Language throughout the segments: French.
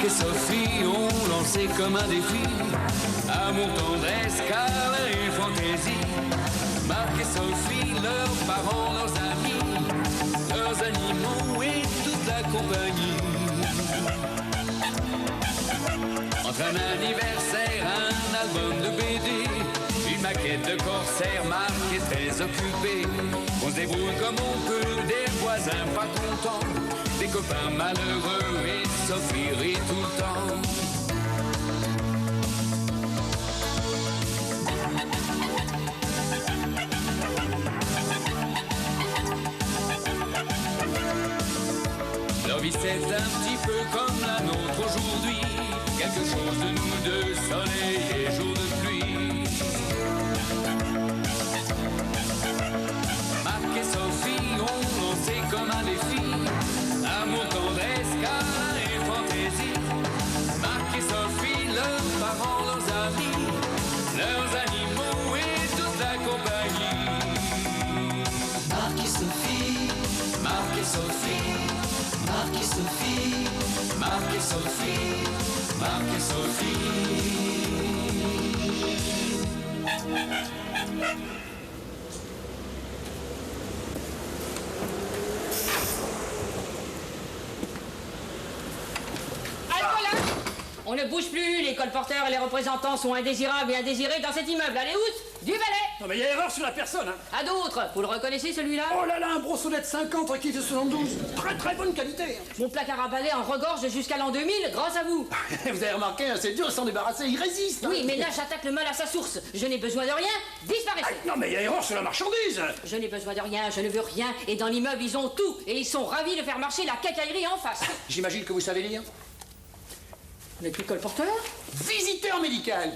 Marc et Sophie ont lancé comme un défi amour, tendresse, câlin et fantaisie. Marc et Sophie, leurs parents, leurs amis, leurs animaux et toute la compagnie. Entre un anniversaire, un album de BD, une maquette de corsaire, Marc est très occupé. On se débrouille comme on peut, des voisins pas contents, des copains malheureux et Sophie rit tout le temps. Leur vie c'est un petit peu comme la nôtre aujourd'hui, quelque chose de nous deux, soleil et jour de pluie. Marc et Sophie ont lancé comme un défi amour, tendresse, câlin et fantaisie. Marc et Sophie, leurs parents, leurs amis, leurs animaux et toute la compagnie. Marc et Sophie, Marc et Sophie, Marc et Sophie, Marc et Sophie, Marc et Sophie. On ne bouge plus, les colporteurs et les représentants sont indésirables et indésirés dans cet immeuble. Allez, où? Du valet! Non mais il y a erreur sur la personne, hein. À d'autres! Vous le reconnaissez, celui-là? Oh là là, un brossolette 50 requis de 72. Très très bonne qualité. Mon placard à balai en regorge jusqu'à l'an 2000, grâce à vous. Vous avez remarqué, hein, c'est dur de s'en débarrasser, il résiste. Oui, mais là, j'attaque le mal à sa source. Je n'ai besoin de rien, disparaissez! Non mais il y a erreur sur la marchandise. Je n'ai besoin de rien, je ne veux rien. Et dans l'immeuble, ils ont tout. Et ils sont ravis de faire marcher la quincaillerie en face. J'imagine que vous savez lire. Vous n'êtes plus colporteur? Visiteur médical.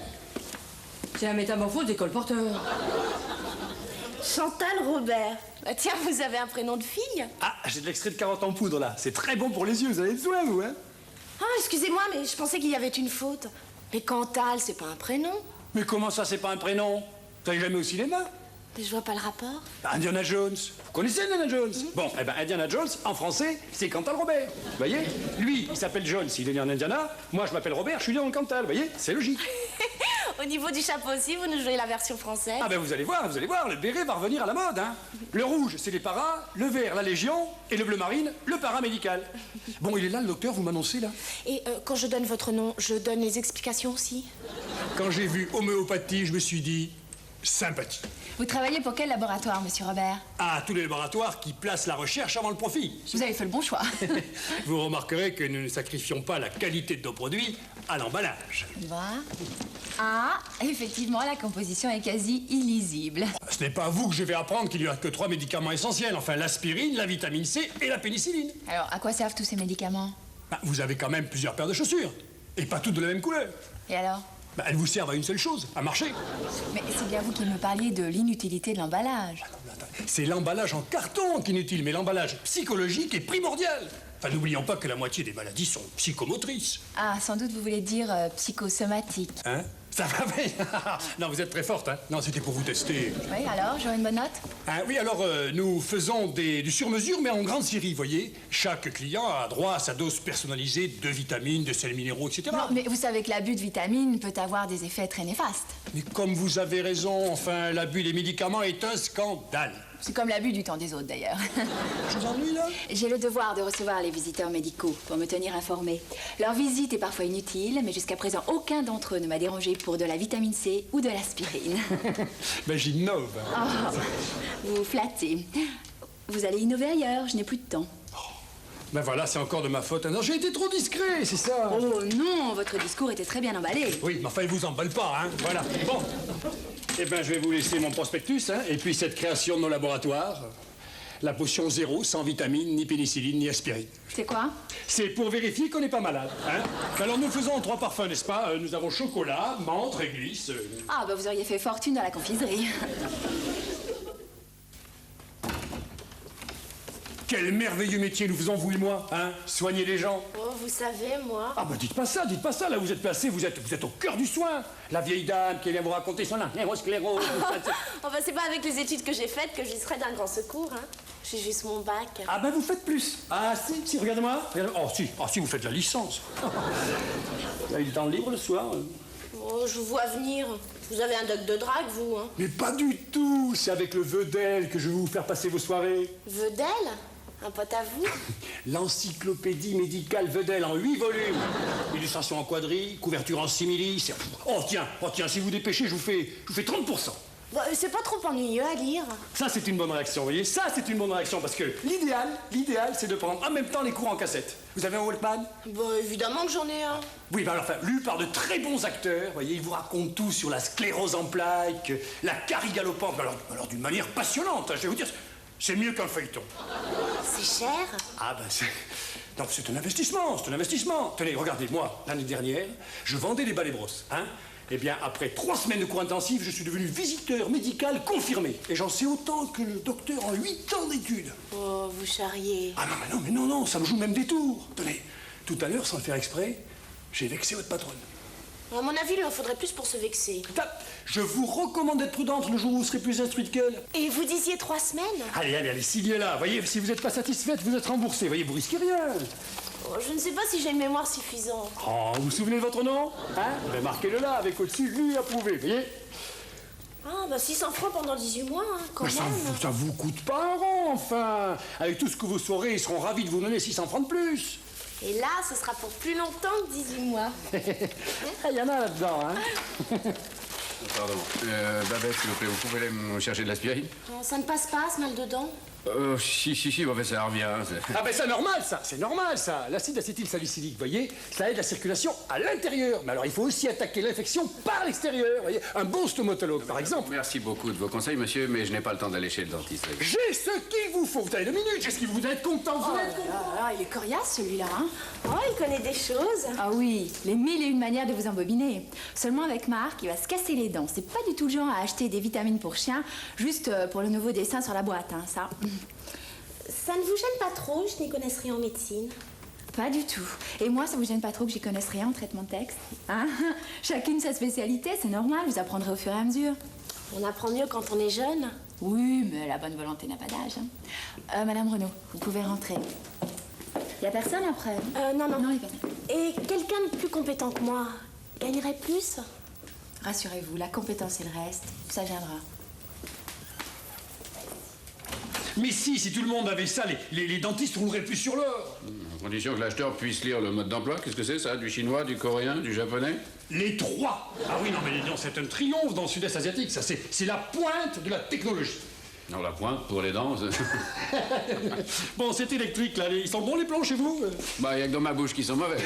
C'est la métamorphose des colporteurs. Chantal Robert. Tiens, vous avez un prénom de fille? Ah, j'ai de l'extrait de carotte en poudre là. C'est très bon pour les yeux, vous avez besoin, vous, hein. Ah, excusez-moi, mais je pensais qu'il y avait une faute. Mais Cantal, c'est pas un prénom. Mais comment ça, c'est pas un prénom? Vous n'allez jamais au cinéma? Mais je vois pas le rapport. Indiana Jones. Vous connaissez Indiana Jones? Bon, eh ben Indiana Jones, en français, c'est Cantal Robert. Vous voyez? Lui, il s'appelle Jones, il est né en Indiana. Moi, je m'appelle Robert, je suis né en Cantal. Vous voyez? C'est logique. Au niveau du chapeau aussi, vous nous jouez la version française. Ah ben vous allez voir, le béret va revenir à la mode, hein. Le rouge, c'est les paras, le vert, la Légion, et le bleu marine, le paramédical. Bon, il est là, le docteur, vous m'annoncez, là? Et quand je donne votre nom, je donne les explications aussi? Quand j'ai vu homéopathie, je me suis dit, sympathie. Vous travaillez pour quel laboratoire, monsieur Robert? Ah, tous les laboratoires qui placent la recherche avant le profit. Vous avez fait le bon choix. Vous remarquerez que nous ne sacrifions pas la qualité de nos produits à l'emballage. Voilà. Ah, effectivement, la composition est quasi illisible. Ce n'est pas à vous que je vais apprendre qu'il n'y a que 3 médicaments essentiels. Enfin, l'aspirine, la vitamine C et la pénicilline. Alors, à quoi servent tous ces médicaments? Vous avez quand même plusieurs paires de chaussures. Et pas toutes de la même couleur. Et alors? Elles vous servent à une seule chose, à marcher. Mais c'est bien vous qui me parliez de l'inutilité de l'emballage. C'est l'emballage en carton qui est inutile, mais l'emballage psychologique est primordial. Enfin, n'oublions pas que la moitié des maladies sont psychomotrices. Ah, sans doute vous voulez dire psychosomatique. Hein? Ça va bien. Non, vous êtes très forte, hein? Non, c'était pour vous tester. Oui, alors, j'aurai une bonne note? Oui, alors, nous faisons du sur-mesure, mais en grande série, vous voyez. Chaque client a droit à sa dose personnalisée de vitamines, de sels minéraux, etc. Non, mais vous savez que l'abus de vitamines peut avoir des effets très néfastes. Mais comme vous avez raison, enfin, l'abus des médicaments est un scandale. C'est comme l'abus du temps des autres, d'ailleurs. Je vous ennuie, là? J'ai le devoir de recevoir les visiteurs médicaux pour me tenir informée. Leur visite est parfois inutile, mais jusqu'à présent, aucun d'entre eux ne m'a dérangé pour de la vitamine C ou de l'aspirine. Ben, j'innove. Oh, vous flattez. Vous allez innover ailleurs, je n'ai plus de temps. Ben voilà, c'est encore de ma faute. Non, j'ai été trop discret, c'est ça. Oh non, votre discours était très bien emballé. Oui, mais enfin, il vous emballe pas, hein. Voilà. Bon. Eh ben, je vais vous laisser mon prospectus, hein, et puis cette création de nos laboratoires. La potion 0, sans vitamine, ni pénicilline, ni aspirine. C'est quoi? C'est pour vérifier qu'on n'est pas malade, hein. Alors, nous faisons 3 parfums, n'est-ce pas? Nous avons chocolat, menthe, réglisse... Ah, bah vous auriez fait fortune dans la confiserie. Quel merveilleux métier nous faisons, vous et moi, hein? Soigner les gens. Oh, vous savez, moi... Ah, bah dites pas ça, là, vous êtes placé, vous êtes au cœur du soin. La vieille dame qui vient vous raconter son sclérose. Enfin, c'est pas avec les études que j'ai faites que j'y serais d'un grand secours, hein. J'ai juste mon bac. Ah ben vous faites plus. Ah si, regardez-moi. Oh si, vous faites la licence. Vous avez le temps libre le soir. Oh, je vous vois venir. Vous avez un doc de drague, vous, hein? Mais pas du tout. C'est avec le Vedel que je vais vous faire passer vos soirées. Vedel? Un pote à vous? L'encyclopédie médicale Vedel en 8 volumes. Illustration en quadrille, couverture en simili. Oh tiens, si vous dépêchez, je vous fais 30%. Bah, c'est pas trop ennuyeux à lire. Ça, c'est une bonne réaction, vous voyez? Ça, c'est une bonne réaction, parce que l'idéal, c'est de prendre en même temps les cours en cassette. Vous avez un Walkman? Bah, évidemment que j'en ai un. Oui, bah alors, enfin, lu par de très bons acteurs, vous voyez, ils vous racontent tout sur la sclérose en plaques, la carie galopante, alors d'une manière passionnante, hein, je vais vous dire, c'est mieux qu'un feuilleton. C'est cher? Ah ben non, c'est un investissement. Tenez, regardez, moi, l'année dernière, je vendais des balais brosses, hein? Eh bien, après 3 semaines de cours intensifs, je suis devenu visiteur médical confirmé. Et j'en sais autant que le docteur en 8 ans d'études. Oh, vous charriez. Ah non, ça me joue même des tours. Tenez, tout à l'heure, sans le faire exprès, j'ai vexé votre patronne. À mon avis, il en faudrait plus pour se vexer. Je vous recommande d'être prudente le jour où vous serez plus instruite qu'elle. Et vous disiez 3 semaines? Allez, s'il est là, voyez, si vous n'êtes pas satisfaite, vous êtes remboursée. Voyez, vous risquez rien. Oh, je ne sais pas si j'ai une mémoire suffisante. Oh, vous vous souvenez de votre nom? Hein? Ben, marquez-le là, avec au-dessus, lui approuvé, voyez? Ah, bah 600 francs pendant 18 mois, hein, quand Mais même. ça vous coûte pas un rond, enfin. Avec tout ce que vous saurez, ils seront ravis de vous donner 600 francs de plus. Et là, ce sera pour plus longtemps que 18 mois. Il y en a là-dedans, hein? Pardon. Babette, s'il vous plaît, vous pouvez aller me chercher de l'aspirine? Oh, ça ne passe pas, ce mal dedans. Si, bon, ben, ça revient. Ah ben c'est normal ça. L'acide acétylsalicylique, vous voyez, ça aide la circulation à l'intérieur. Mais alors il faut aussi attaquer l'infection par l'extérieur, vous voyez. Un bon stomatologue, par exemple. Merci beaucoup de vos conseils, monsieur, mais je n'ai pas le temps d'aller chez le dentiste. J'ai ce qu'il vous faut. Vous avez 2 minutes. J'ai ce qu'il vous êtes content. Vous êtes content. Ah, il est coriace celui-là, hein? Oh, il connaît des choses. Ah oui, les 1001 manières de vous embobiner. Seulement avec Marc, il va se casser les dents. C'est pas du tout le genre à acheter des vitamines pour chiens, juste pour le nouveau dessin sur la boîte, hein, ça. Ça ne vous gêne pas trop, je n'y connais rien en médecine. Pas du tout. Et moi, ça vous gêne pas trop que j'y connaisse rien en traitement de texte, hein? Chacune sa spécialité, c'est normal, vous apprendrez au fur et à mesure. On apprend mieux quand on est jeune. Oui, mais la bonne volonté n'a pas d'âge. Hein. Madame Renaud, vous pouvez rentrer. Y a personne après? Non. Non, il y a personne. Et quelqu'un de plus compétent que moi gagnerait plus? Rassurez-vous, la compétence et le reste, ça viendra. Mais si tout le monde avait ça, les dentistes rouleraient plus sur l'or. À condition que l'acheteur puisse lire le mode d'emploi. Qu'est-ce que c'est, ça? Du chinois, du coréen, du japonais? Les 3. Ah oui, non, c'est un triomphe dans le sud-est asiatique, ça. C'est la pointe de la technologie. Non, la pointe pour les dents. Bon, c'est électrique, là. Ils sont bons, les plombs, chez vous? Bah, il y a que dans ma bouche qui sont mauvais.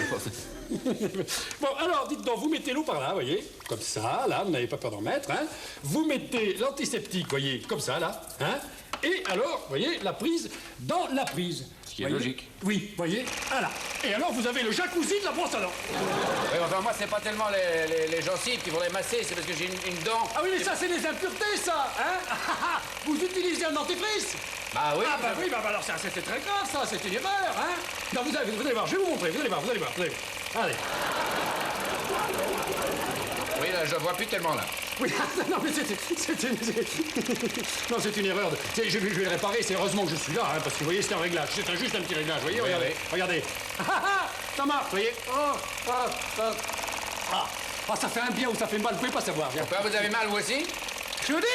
Bon, alors, dites donc, vous mettez l'eau par là, voyez? Comme ça, là, vous n'avez pas peur d'en mettre, hein? Vous mettez l'antiseptique, voyez, comme ça, là, hein? Et alors, voyez, la prise dans la prise. Ce qui est logique. Oui, voyez, voilà. Et alors, vous avez le jacuzzi de la brosse à dents. Oui, enfin, moi, c'est pas tellement les gencives qui vont les masser, c'est parce que j'ai une dent. Ah oui, mais ça, c'est des impuretés, ça, hein? Vous utilisez un dentifrice? Bah oui. Ah bah oui, bah alors, ça, c'était très grave, ça, c'est une erreur, hein? Non, vous allez voir, je vais vous montrer, vous allez voir. Allez. Oui, là, je vois plus tellement, là. Oui, non, mais c'est une erreur. Je vais le réparer, c'est heureusement que je suis là, hein, parce que vous voyez, c'est un réglage. C'est juste un petit réglage, vous voyez, Oui, regardez. Ça marche, vous voyez. Ça fait un bien ou ça fait mal, vous pouvez pas savoir. Pourquoi vous avez mal, vous aussi? Je vous dis.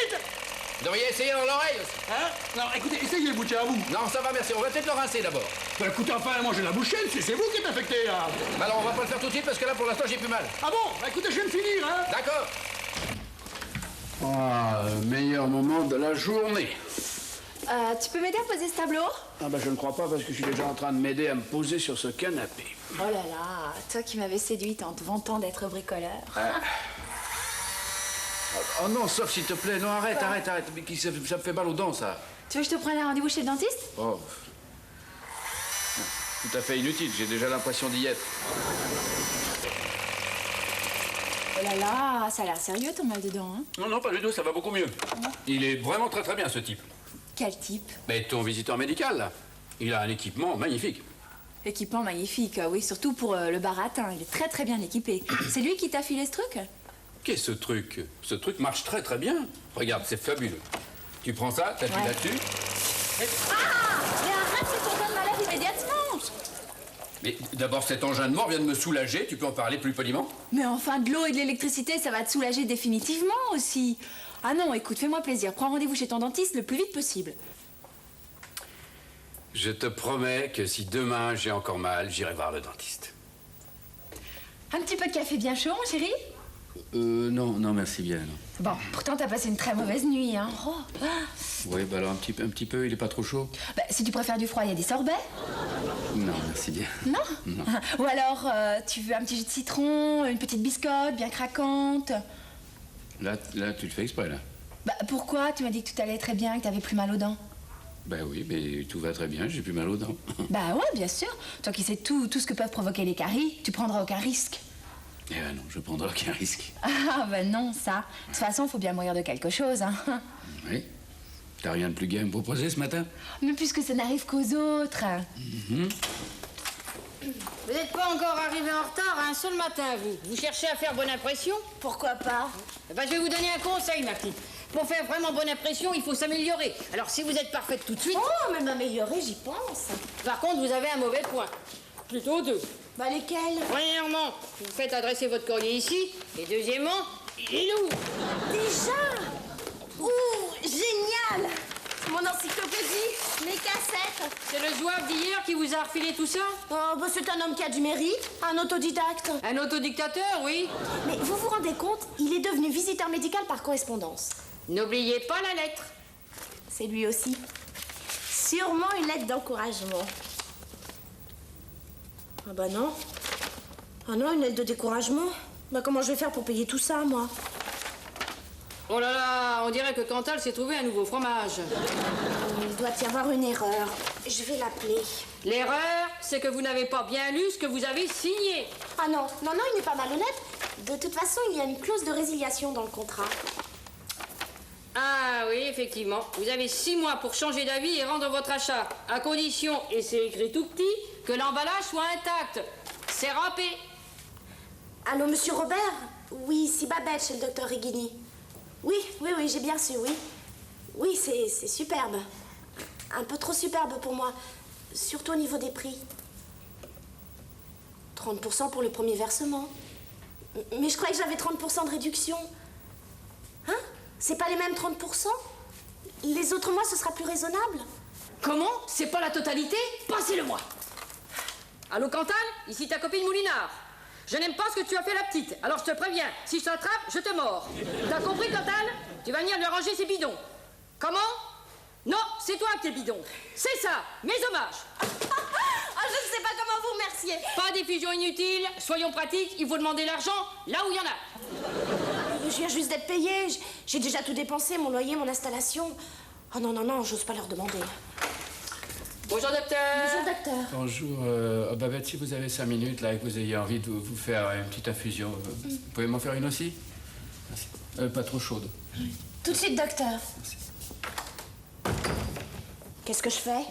Vous devriez essayer dans l'oreille aussi. Hein? Non, écoutez, essayez le boucher à vous. Non, ça va, merci. On va peut-être le rincer d'abord. Bah, écoutez, enfin, moi j'ai la bouche saine, c'est vous qui êtes infecté, là. Bah alors, on va pas le faire tout de suite parce que là, pour l'instant, j'ai plus mal. Ah bon? Bah, écoutez, je viens de finir, hein. D'accord. Meilleur moment de la journée. Tu peux m'aider à poser ce tableau? Ah bah je ne crois pas parce que je suis déjà en train de m'aider à me poser sur ce canapé. Oh là là, toi qui m'avais séduite en te vantant d'être bricoleur. Oh non, sauf s'il te plaît. Non, arrête. Mais ça me fait mal aux dents, ça. Tu veux que je te prenne un rendez-vous chez le dentiste? Oh. Tout à fait inutile, j'ai déjà l'impression d'y être. Oh là là, ça a l'air sérieux ton mal de dents, hein? Non, pas du tout, ça va beaucoup mieux. Il est vraiment très bien, ce type. Quel type? Mais ton visiteur médical, là, il a un équipement magnifique. Équipement magnifique, oui, surtout pour le baratin. Il est très très bien équipé. C'est lui qui t'a filé ce truc? Qu'est-ce ce truc? Ce truc marche très bien. Regarde, c'est fabuleux. Tu prends ça, t'appuies là-dessus, Mais arrête, c'est ton de malade immédiatement. Mais d'abord, cet engin de mort vient de me soulager. Tu peux en parler plus poliment? Mais enfin, de l'eau et de l'électricité, ça va te soulager définitivement aussi. Ah non, écoute, fais-moi plaisir. Prends rendez-vous chez ton dentiste le plus vite possible. Je te promets que si demain j'ai encore mal, j'irai voir le dentiste. Un petit peu de café bien chaud, mon chéri? Non, merci bien. Non. Bon, pourtant, t'as passé une très mauvaise nuit, hein. Oh. Oui, bah alors un petit peu, il est pas trop chaud? Bah, si tu préfères du froid, il y a des sorbets. Non, merci bien. Non? Non. Ou alors, tu veux un petit jus de citron, une petite biscotte bien craquante? Là, tu le fais exprès, là. Bah, pourquoi? Tu m'as dit que tout allait très bien, que t'avais plus mal aux dents. Ben oui, mais tout va très bien, j'ai plus mal aux dents. Bah ouais, bien sûr. Toi qui sais tout ce que peuvent provoquer les caries, tu prendras aucun risque. Eh ben non, je prendrai aucun risque. Ah ben non, ça. De toute façon, faut bien mourir de quelque chose, hein. Oui. T'as rien de plus gai à me proposer ce matin? Mais puisque ça n'arrive qu'aux autres. Vous n'êtes pas encore arrivé en retard un seul matin, vous. Vous cherchez à faire bonne impression? Pourquoi pas? Eh ben, je vais vous donner un conseil, ma petite. Pour faire vraiment bonne impression, il faut s'améliorer. Alors, si vous êtes parfaite tout de suite... Oh, mais m'améliorer, j'y pense. Par contre, vous avez un mauvais point. Plutôt deux. Bah, lesquels? Premièrement, vous faites adresser votre courrier ici. Et deuxièmement, il est lourd. Déjà? Ouh, génial! Mon encyclopédie, mes cassettes. C'est le zouave d'hier qui vous a refilé tout ça? Oh, bah, c'est un homme qui a du mérite, un autodidacte. Un autodictateur, oui. Mais vous vous rendez compte, il est devenu visiteur médical par correspondance. N'oubliez pas la lettre. C'est lui aussi. Sûrement une lettre d'encouragement. Ah bah non. Ah non, une lettre de découragement. Bah comment je vais faire pour payer tout ça, moi? Oh là là, on dirait que Cantal s'est trouvé un nouveau fromage. Il doit y avoir une erreur. Je vais l'appeler. L'erreur, c'est que vous n'avez pas bien lu ce que vous avez signé. Ah non, il n'est pas malhonnête. De toute façon, il y a une clause de résiliation dans le contrat. Ah oui, effectivement. Vous avez 6 mois pour changer d'avis et rendre votre achat, à condition, et c'est écrit tout petit, que l'emballage soit intact. C'est râpé. Allô, monsieur Robert? Oui, ici Babette chez le docteur Reghini. Oui, j'ai bien su, oui. Oui, c'est superbe. Un peu trop superbe pour moi, surtout au niveau des prix. 30% pour le premier versement. Mais je croyais que j'avais 30% de réduction. Hein? C'est pas les mêmes 30%? Les autres mois, ce sera plus raisonnable? Comment? C'est pas la totalité? Passez-le-moi. Allô, Cantal? Ici ta copine Moulinard. Je n'aime pas ce que tu as fait la petite, alors je te préviens, si je t'attrape, je te mords. T'as compris, Cantal? Tu vas venir lui ranger ses bidons. Comment? Non, c'est toi qui es bidon. C'est ça, mes hommages. Ah, je ne sais pas comment vous remercier. Pas d'effusion inutile, soyons pratiques, il faut demander l'argent là où il y en a. Je viens juste d'être payée. J'ai déjà tout dépensé, mon loyer, mon installation. Oh non, j'ose pas leur demander. Bonjour, docteur. Bonjour, docteur. Bonjour, Babette, si vous avez 5 minutes, là, et que vous ayez envie de vous faire une petite infusion, vous pouvez m'en faire une aussi? Merci. Pas trop chaude. Tout de suite, docteur. Merci. Qu'est-ce que je fais?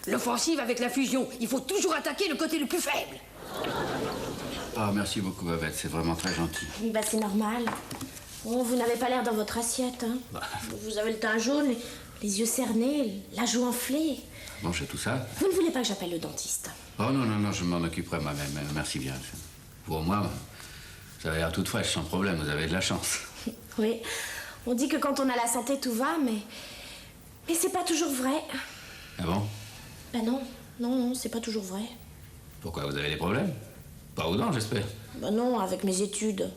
L'offensive avec la fusion, il faut toujours attaquer le côté le plus faible. Ah, merci beaucoup, Babette, c'est vraiment très gentil. Bah, c'est normal. Oh, vous n'avez pas l'air dans votre assiette, hein. Vous avez le teint jaune, les yeux cernés, la joue enflée. Mangez tout ça? Vous ne voulez pas que j'appelle le dentiste? Oh non, je m'en occuperai moi-même, merci bien. Pour moi, ça a l'air toute fraîche, sans problème, vous avez de la chance. Oui, on dit que quand on a la santé, tout va, mais c'est pas toujours vrai. Ah bon? Bah non, c'est pas toujours vrai. Pourquoi, vous avez des problèmes? Pas aux dents, j'espère. Bah non, avec mes études.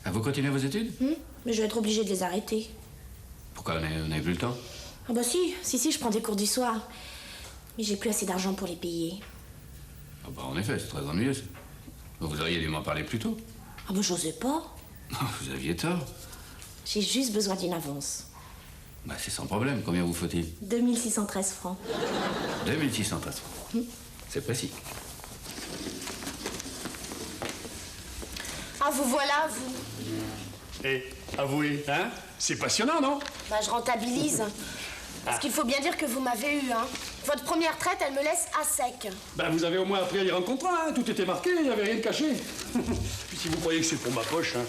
Ah, vous continuez vos études? Mais je vais être obligée de les arrêter. Pourquoi, vous n'avez plus le temps? Ah bah si, je prends des cours du soir. Mais j'ai plus assez d'argent pour les payer. Ah bah en effet, c'est très ennuyeux. Vous auriez dû m'en parler plus tôt. Ah bah j'osais pas. Vous aviez tort. J'ai juste besoin d'une avance. Bah c'est sans problème, combien vous faut-il? 2613 francs. 2613 francs. C'est précis. Ah vous voilà, vous. Et avouez, hein? C'est passionnant, non? Bah je rentabilise. Parce qu'il faut bien dire que vous m'avez eu, hein. Votre première traite, elle me laisse à sec. Ben, vous avez au moins appris à lire un contrat, hein. Tout était marqué, il n'y avait rien de caché. Puis si vous croyez que c'est pour ma poche, hein...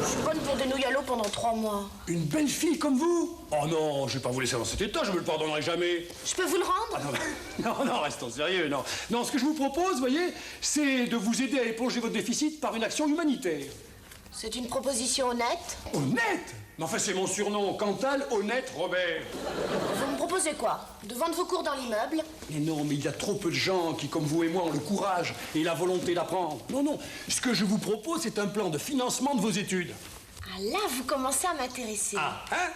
Je suis bonne pour des nouilles à l'eau pendant 3 mois. Une belle fille comme vous? Oh non, je vais pas vous laisser dans cet état, je me le pardonnerai jamais. Je peux vous le rendre? Ah non, non, restons sérieux, non. Non, ce que je vous propose, vous voyez, c'est de vous aider à éponger votre déficit par une action humanitaire. C'est une proposition honnête. Honnête? Mais enfin, c'est mon surnom, Cantal Honnête Robert. Vous me proposez quoi? De vendre vos cours dans l'immeuble? Mais non, mais il y a trop peu de gens qui, comme vous et moi, ont le courage et la volonté d'apprendre. Non, non, ce que je vous propose, c'est un plan de financement de vos études. Ah là, vous commencez à m'intéresser. Ah, hein?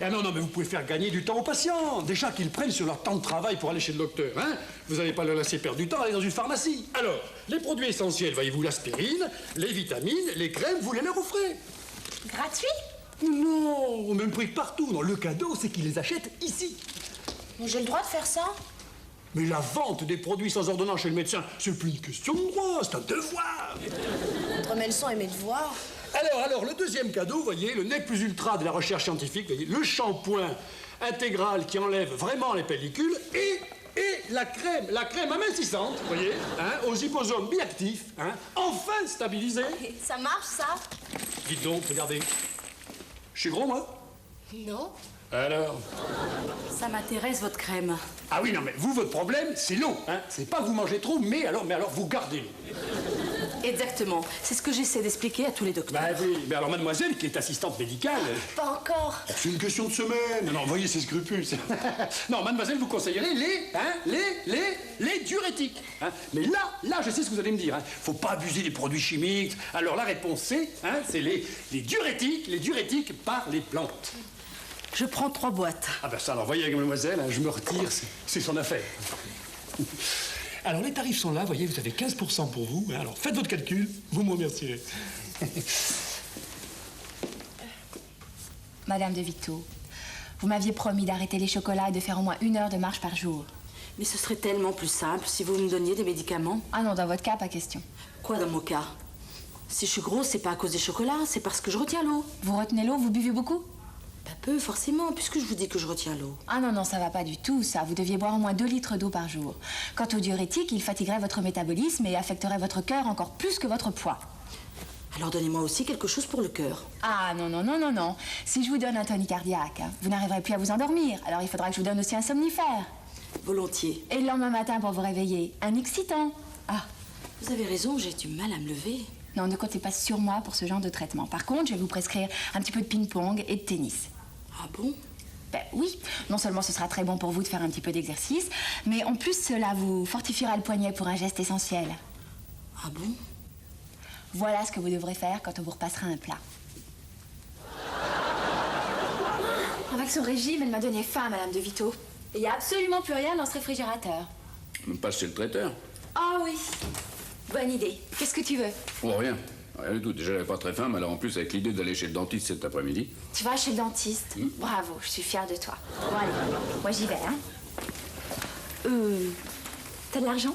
Ah non, non, mais vous pouvez faire gagner du temps aux patients. Déjà qu'ils prennent sur leur temps de travail pour aller chez le docteur, hein? Vous n'allez pas leur laisser perdre du temps à aller dans une pharmacie. Alors, les produits essentiels, voyez-vous, l'aspirine, les vitamines, les crèmes, vous les leur offrez. Gratuit? Non, au même prix que partout. Non, le cadeau, c'est qu'ils les achètent ici. Donc j'ai le droit de faire ça? Mais la vente des produits sans ordonnance chez le médecin, c'est plus une question de droit, c'est un devoir. Entre mes leçons et mes devoirs. Alors, le deuxième cadeau, vous voyez, le nec plus ultra de la recherche scientifique, vous voyez, le shampoing intégral qui enlève vraiment les pellicules et la crème amincissante, vous voyez, hein, aux hyposomes biactifs, hein, enfin stabilisés. Ça marche, ça? Dites donc, regardez. Je suis gros, moi? Non. Alors? Ça m'intéresse, votre crème. Ah oui, non, mais vous, votre problème, c'est l'eau, hein. C'est pas que vous mangez trop, mais alors vous gardez l'eau. Exactement. C'est ce que j'essaie d'expliquer à tous les docteurs. Bah oui, mais alors mademoiselle, qui est assistante médicale... Pas encore. C'est une question de semaine. Non, voyez, c'est scrupule. Non, mademoiselle, vous conseillerez les diurétiques. Hein. Mais là, je sais ce que vous allez me dire. Hein. Faut pas abuser des produits chimiques. Alors la réponse c'est, hein, c'est les diurétiques par les plantes. Je prends 3 boîtes. Ah ben ça, alors voyez, mademoiselle, hein, je me retire, c'est son affaire. Alors les tarifs sont là, voyez, vous avez 15% pour vous. Hein. Alors faites votre calcul, vous me remercierez. Madame de Vito, vous m'aviez promis d'arrêter les chocolats et de faire au moins 1 heure de marche par jour. Mais ce serait tellement plus simple si vous me donniez des médicaments. Ah non, dans votre cas, pas question. Quoi dans mon cas? Si je suis grosse, c'est pas à cause des chocolats, c'est parce que je retiens l'eau. Vous retenez l'eau, vous buvez beaucoup? Pas peu, forcément, puisque je vous dis que je retiens l'eau. Ah non, ça va pas du tout, ça. Vous deviez boire au moins 2 litres d'eau par jour. Quant aux diurétiques, ils fatigueraient votre métabolisme et affecteraient votre cœur encore plus que votre poids. Alors donnez-moi aussi quelque chose pour le cœur. Ah non. Si je vous donne un tonique cardiaque, hein, vous n'arriverez plus à vous endormir. Alors il faudra que je vous donne aussi un somnifère. Volontiers. Et le lendemain matin, pour vous réveiller, un excitant. Ah, vous avez raison, j'ai du mal à me lever. non, ne comptez pas sur moi pour ce genre de traitement. Par contre, je vais vous prescrire un petit peu de ping-pong et de tennis. Ah bon? Ben oui, non seulement ce sera très bon pour vous de faire un petit peu d'exercice, mais en plus cela vous fortifiera le poignet pour un geste essentiel. Ah bon? Voilà ce que vous devrez faire quand on vous repassera un plat. Avec son régime, elle m'a donné faim, Madame de Vito. Il n'y a absolument plus rien dans ce réfrigérateur. Même pas chez le traiteur. Ah oui, bonne idée. Qu'est-ce que tu veux? Oh, rien. Rien du tout. Déjà, j'avais pas très faim, mais alors en plus, avec l'idée d'aller chez le dentiste cet après-midi. Tu vas chez le dentiste? Bravo, je suis fière de toi. Bon, allez, moi j'y vais, hein. T'as de l'argent?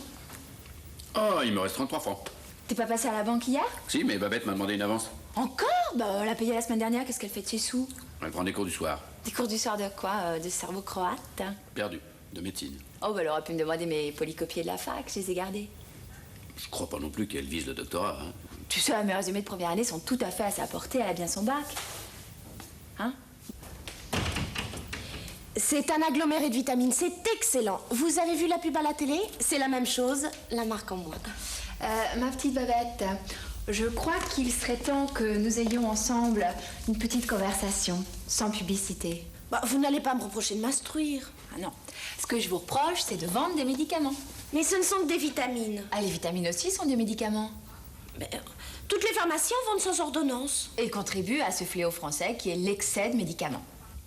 Oh, il me reste 33 francs. T'es pas passé à la banque hier? Si, mais Babette m'a demandé une avance. Encore? Bah, elle a payé la semaine dernière, qu'est-ce qu'elle fait de ses sous? Elle prend des cours du soir. Des cours du soir de quoi? De cerveau croate? Perdu. De médecine. Oh, bah, elle aurait pu me demander mes polycopiés de la fac, je les ai gardés. Je crois pas non plus qu'elle vise le doctorat, hein. Tu sais, mes résumés de première année sont tout à fait à sa portée, elle a bien son bac. Hein? C'est un aggloméré de vitamines, c'est excellent. Vous avez vu la pub à la télé? C'est la même chose, la marque en moins. Ma petite Babette, je crois qu'il serait temps que nous ayons ensemble une petite conversation, sans publicité. Bah, vous n'allez pas me reprocher de m'instruire. Ah non. Ce que je vous reproche, c'est de vendre des médicaments. Mais ce ne sont que des vitamines. Ah, les vitamines aussi sont des médicaments. Mais toutes les pharmacies en vendent sans ordonnance. Et contribuent à ce fléau français qui est l'excès de médicaments.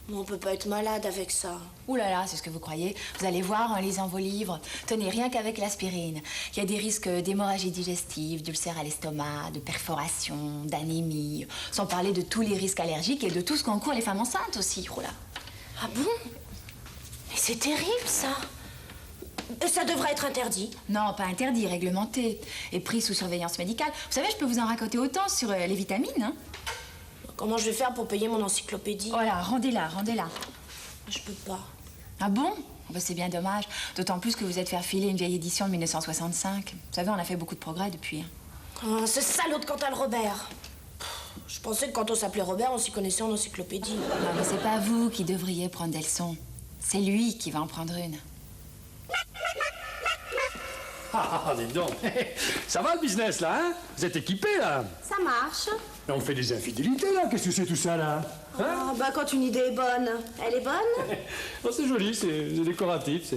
Mais on peut pas être malade avec ça. Ouh là là, c'est ce que vous croyez. Vous allez voir en lisant vos livres. Tenez, rien qu'avec l'aspirine, il y a des risques d'hémorragie digestive, d'ulcère à l'estomac, de perforation, d'anémie, sans parler de tous les risques allergiques et de tout ce qu'encourent les femmes enceintes aussi. Oh là. Ah bon? Mais c'est terrible, ça. Ça devrait être interdit. Non, pas interdit, réglementé. Et pris sous surveillance médicale. Vous savez, je peux vous en raconter autant sur les vitamines, hein. Comment je vais faire pour payer mon encyclopédie? Voilà, rendez-la. Je peux pas. Ah bon? Oh, bah, c'est bien dommage, d'autant plus que vous êtes fait filer une vieille édition de 1965. Vous savez, on a fait beaucoup de progrès depuis. Oh, ce salaud de Cantal Robert. Je pensais que quand on s'appelait Robert, on s'y connaissait en encyclopédie. Non, mais c'est pas vous qui devriez prendre des leçons. C'est lui qui va en prendre une. Dites donc. Ça va le business, là, hein? Vous êtes équipés, là? Ça marche. Mais on fait des infidélités, là. Qu'est-ce que c'est tout ça, là? Hein? Ah, bah quand une idée est bonne, elle est bonne. Oh, c'est joli, c'est décoratif.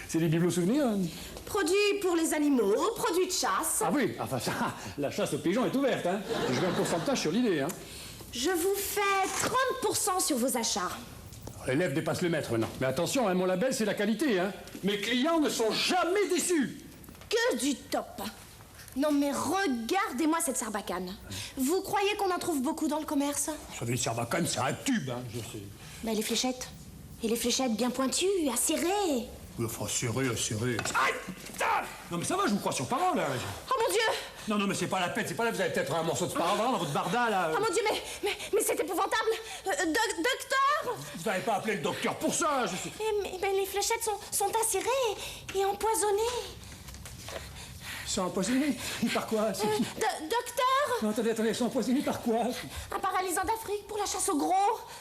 C'est des bibelots souvenirs. Hein? Produit pour les animaux, produit de chasse. Ah oui, enfin ça, la chasse aux pigeons est ouverte, hein. Je veux un pourcentage sur l'idée, hein. Je vous fais 30% sur vos achats. L'élève dépasse le maître maintenant. Mais attention, hein, mon label, c'est la qualité, hein. Mes clients ne sont jamais déçus. Que du top. Non mais regardez-moi cette sarbacane. Vous croyez qu'on en trouve beaucoup dans le commerce? Vous savez, le sarbacane, c'est un tube, hein, je sais. Ben les fléchettes. Et les fléchettes bien pointues, acérées. Oui, enfin, serré. Aïe! Putain! Non, mais ça va, je vous crois sur parole, hein. Oh mon Dieu! Non, mais c'est pas la peine, c'est pas là, vous avez peut-être un morceau de sparadrap dans votre barda, là. Oh mon Dieu, mais c'est épouvantable! Docteur! Vous n'avez pas appelé le docteur pour ça, je sais. Mais les fléchettes sont acérées et empoisonnées. Sont empoisonnés? Par quoi? Docteur! Non, attendez, sont empoisonnés par quoi? Un paralysant d'Afrique pour la chasse au gros.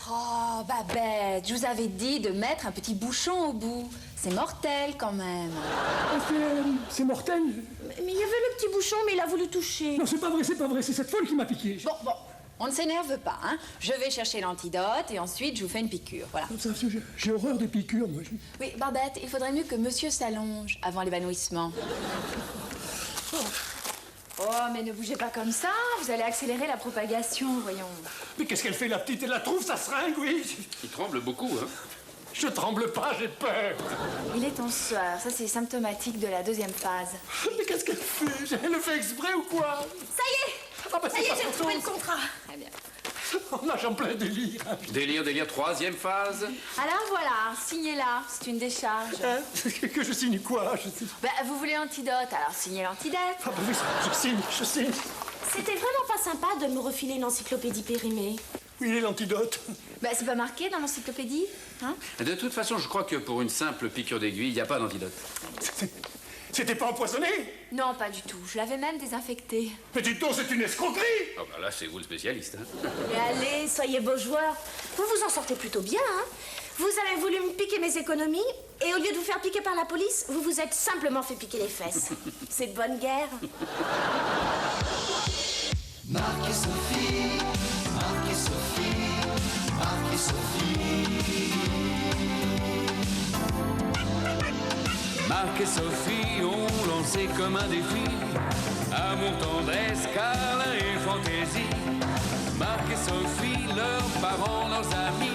Oh, Babette, je vous avais dit de mettre un petit bouchon au bout. C'est mortel, quand même. C'est mortel? Mais il y avait le petit bouchon, mais il a voulu toucher. Non, c'est pas vrai, c'est cette folle qui m'a piqué. Bon, on ne s'énerve pas, hein. Je vais chercher l'antidote et ensuite je vous fais une piqûre, voilà. J'ai horreur des piqûres, moi. Oui, Barbette, il faudrait mieux que monsieur s'allonge avant l'évanouissement. Oh, mais ne bougez pas comme ça, vous allez accélérer la propagation, voyons. Mais qu'est-ce qu'elle fait, la petite? Elle la trouve, sa seringue, oui? Il tremble beaucoup, hein. Je tremble pas, j'ai peur. Il est en sueur, ça c'est symptomatique de la deuxième phase. Mais qu'est-ce qu'elle fait? Elle le fait exprès ou quoi? Ça y est! Ah bah Ça y est, j'ai retrouvé le contrat. Très bien. On nage en plein délire. Délire, troisième phase. Alors voilà, signez-la, c'est une décharge. Hein? Que je signe quoi? Vous voulez l'antidote, alors signez l'antidote. Ah bah oui, je signe. C'était vraiment pas sympa de me refiler une encyclopédie périmée. Oui, il est l'antidote. C'est pas marqué dans l'encyclopédie, hein? De toute façon, je crois que pour une simple piqûre d'aiguille, il n'y a pas d'antidote. C'était pas empoisonné? Non, pas du tout, je l'avais même désinfecté. Mais dites donc, c'est une escroquerie! Oh bah là, c'est vous le spécialiste, hein. Mais allez, soyez beaux joueurs. Vous vous en sortez plutôt bien, hein? Vous avez voulu me piquer mes économies, et au lieu de vous faire piquer par la police, vous vous êtes simplement fait piquer les fesses. C'est de bonne guerre. Marc et Sophie, Marc et Sophie, Marc et Sophie. Marc et Sophie ont lancé comme un défi amour, tendresse, câlin et fantaisie. Marc et Sophie, leurs parents, leurs amis